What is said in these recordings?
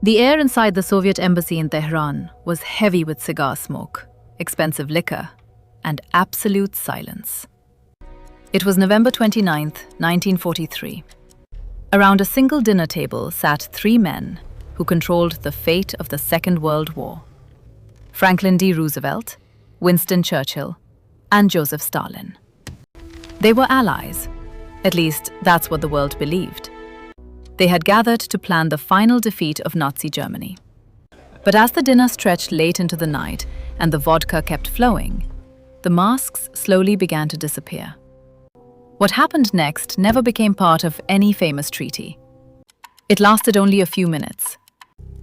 The air inside the Soviet embassy in Tehran was heavy with cigar smoke, expensive liquor, and absolute silence. It was November 29th, 1943. Around a single dinner table sat three men who controlled the fate of the Second World War: Franklin D. Roosevelt, Winston Churchill, and Joseph Stalin. They were allies. At least, that's what the world believed. They had gathered to plan the final defeat of Nazi Germany. But as the dinner stretched late into the night and the vodka kept flowing, the masks slowly began to disappear. What happened next never became part of any famous treaty. It lasted only a few minutes.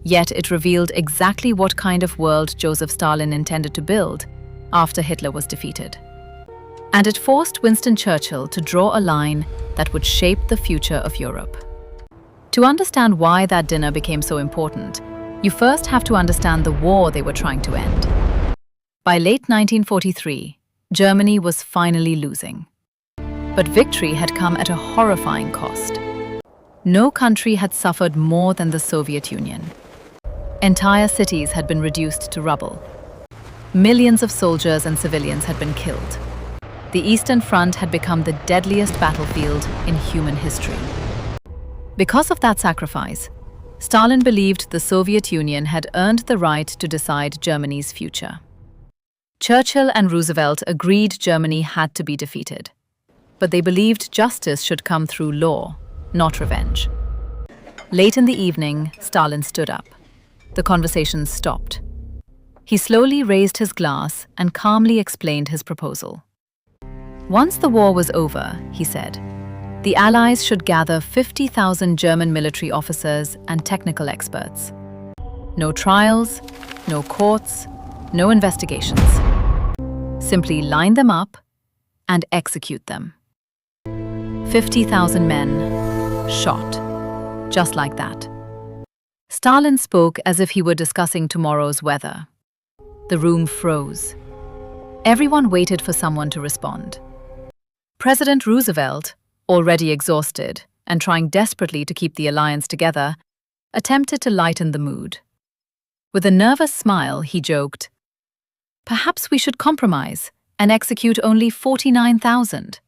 Yet it revealed exactly what kind of world Joseph Stalin intended to build after Hitler was defeated. And it forced Winston Churchill to draw a line that would shape the future of Europe. To understand why that dinner became so important, you first have to understand the war they were trying to end. By late 1943, Germany was finally losing. But victory had come at a horrifying cost. No country had suffered more than the Soviet Union. Entire cities had been reduced to rubble. Millions of soldiers and civilians had been killed. The Eastern Front had become the deadliest battlefield in human history. Because of that sacrifice, Stalin believed the Soviet Union had earned the right to decide Germany's future. Churchill and Roosevelt agreed Germany had to be defeated, but they believed justice should come through law, not revenge. Late in the evening, Stalin stood up. The conversation stopped. He slowly raised his glass and calmly explained his proposal. Once the war was over, he said, the Allies should gather 50,000 German military officers and technical experts. No trials, no courts, no investigations. Simply line them up and execute them. 50,000 men shot, just like that. Stalin spoke as if he were discussing tomorrow's weather. The room froze. Everyone waited for someone to respond. President Roosevelt, already exhausted and trying desperately to keep the alliance together, attempted to lighten the mood. With a nervous smile, he joked, "Perhaps we should compromise and execute only 49,000.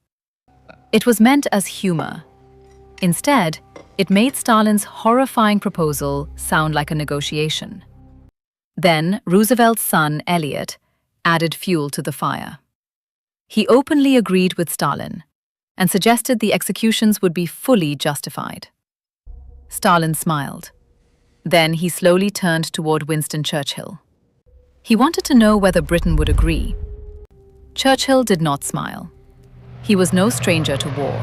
It was meant as humor. Instead, it made Stalin's horrifying proposal sound like a negotiation. Then Roosevelt's son, Elliot, added fuel to the fire. He openly agreed with Stalin and suggested the executions would be fully justified. Stalin smiled. Then he slowly turned toward Winston Churchill. He wanted to know whether Britain would agree. Churchill did not smile. He was no stranger to war.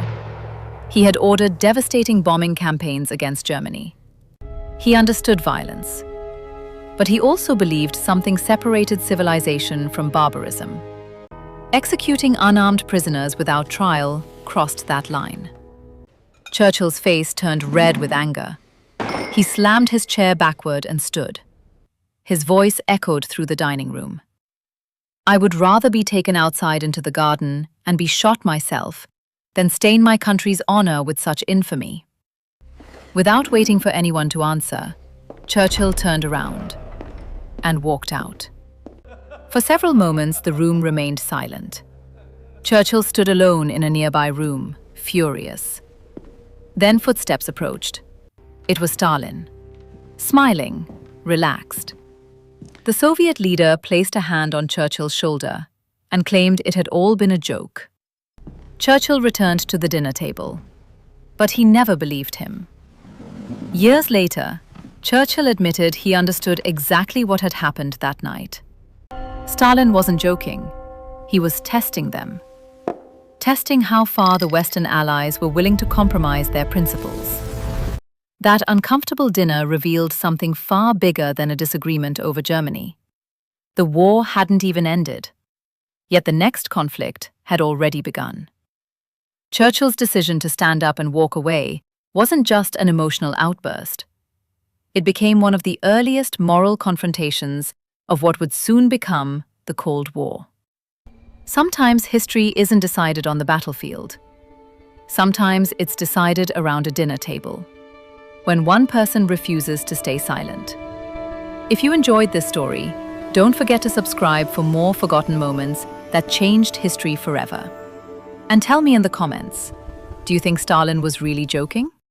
He had ordered devastating bombing campaigns against Germany. He understood violence. But he also believed something separated civilization from barbarism. Executing unarmed prisoners without trial crossed that line. Churchill's face turned red with anger. He slammed his chair backward and stood. His voice echoed through the dining room. "I would rather be taken outside into the garden and be shot myself than stain my country's honor with such infamy." Without waiting for anyone to answer, Churchill turned around and walked out. For several moments, the room remained silent. Churchill stood alone in a nearby room, furious. Then footsteps approached. It was Stalin, smiling, relaxed. The Soviet leader placed a hand on Churchill's shoulder and claimed it had all been a joke. Churchill returned to the dinner table, but he never believed him. Years later, Churchill admitted he understood exactly what had happened that night. Stalin wasn't joking. He was testing them. Testing how far the Western Allies were willing to compromise their principles. That uncomfortable dinner revealed something far bigger than a disagreement over Germany. The war hadn't even ended. Yet the next conflict had already begun. Churchill's decision to stand up and walk away wasn't just an emotional outburst. It became one of the earliest moral confrontations of what would soon become the Cold War. Sometimes history isn't decided on the battlefield. Sometimes it's decided around a dinner table. when one person refuses to stay silent. If you enjoyed this story, don't forget to subscribe for more forgotten moments that changed history forever. And tell me in the comments, do you think Stalin was really joking?